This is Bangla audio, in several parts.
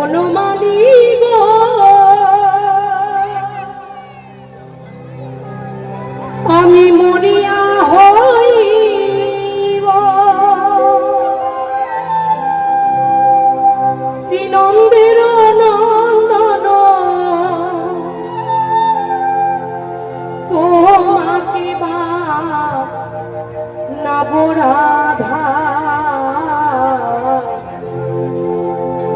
বনমালী গো আমি মরিয়া হইব শ্রীনন্দের নন্দন তোমাকে বা নবরাধা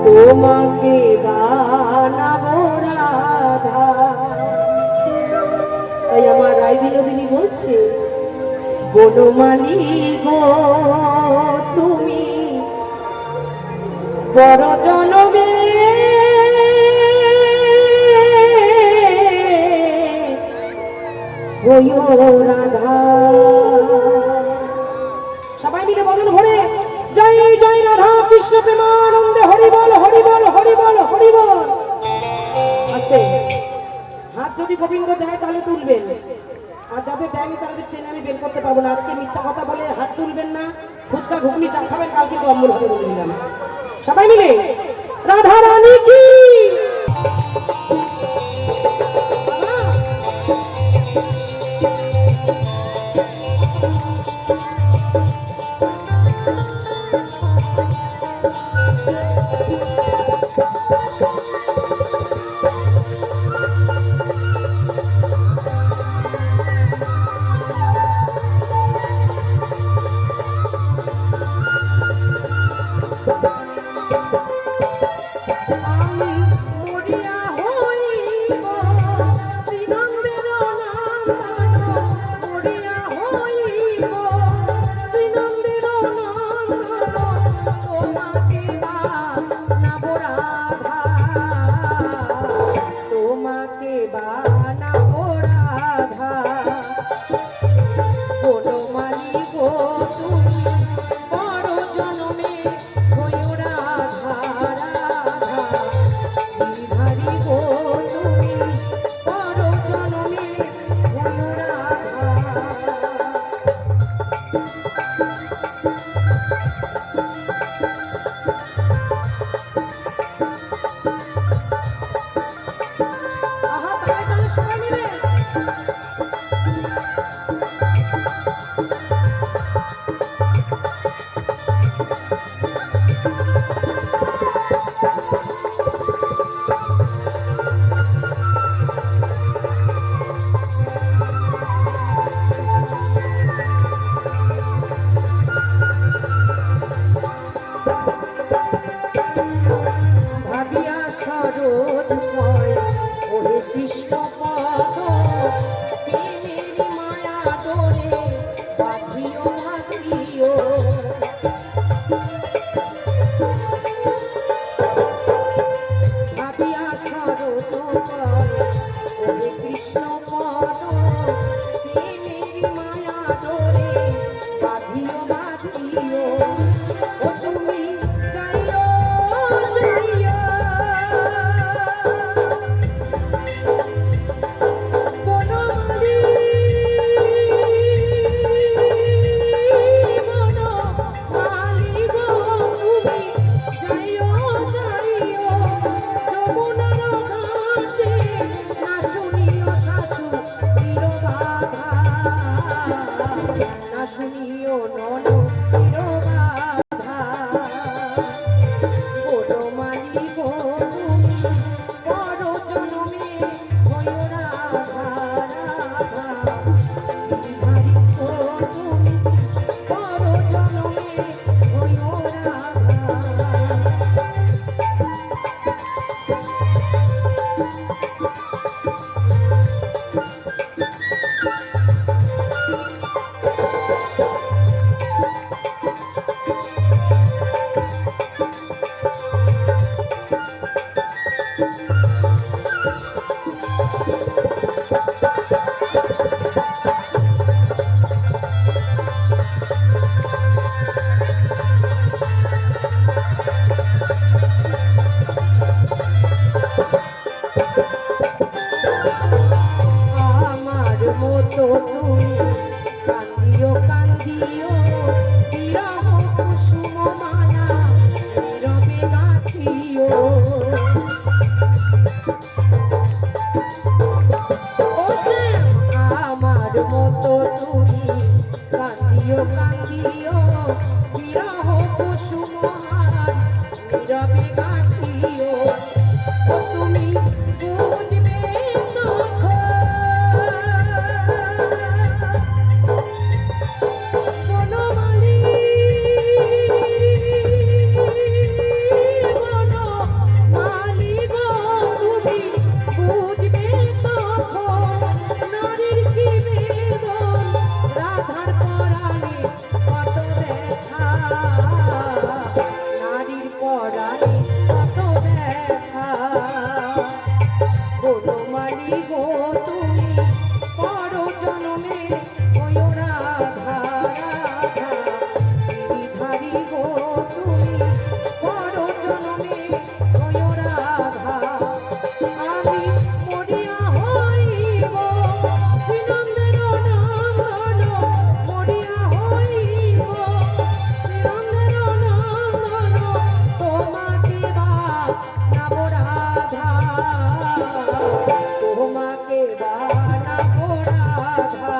তোমাকে বানাবো রাধা। তাই আমার রায় বিনোদিনী বলছে বনমালী গো তুমি বড় জনমে হইও রাধা। সবাই মিলে বলুন ভরে জয় জয় রাধা কৃষ্ণ প্রেমানন্দে হরি বল হরি বল হরি বল হরি বল। আস্তে হাত যদি গোবিন্দ দেয় তাহলে তুলবেন, আর যাদের দেয়নি তাদের টেনে আমি বের করতে পারবো না। আজকে মিথ্যা কথা বলে হাত তুলবেন না, ফুচকা ঘুগনি চা খাবেন, কালকে অম্বল হবে বলে দিলাম। সবাই মিলে রাধা রানী কি ও শ্যাম আমার মতো তুমি কান্দিও কান্দিও বিরহ পশু মহান নীরবে কাটিও ও তুমি বুঝবে তখন বনমালী বনমালী গো তুমি বুঝবে তখন নারীর কি বেদন রাধার পরাণে কত ব্যথা নারীর পরাণে কত ব্যথা বনমালী গো তুমি পর জনমে ওই রাধা রাধা গিরিধারী গো তুমি পর জনমে ওই রাধা আমি মরিয়া হইব বিনন্দের নন্দন মরিয়া হইব বিনন্দের নন্দন তোমাকে বানাব রাধা তোমাকে বানাব রাধা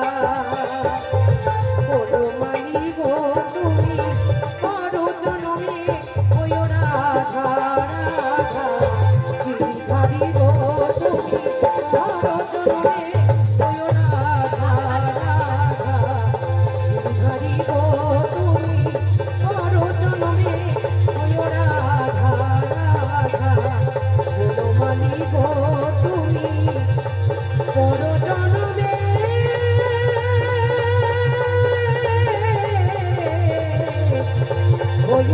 বনমালী গো তুমি পর জনমে ওই রাধা রাধা গিরিধারী গো তুমি পর জনমে ওই রাধা রাধা গিরিধারী গো তুমি পর জনমে ওই রাধা রাধা বনমালী গো তুমি পর জনমে ওই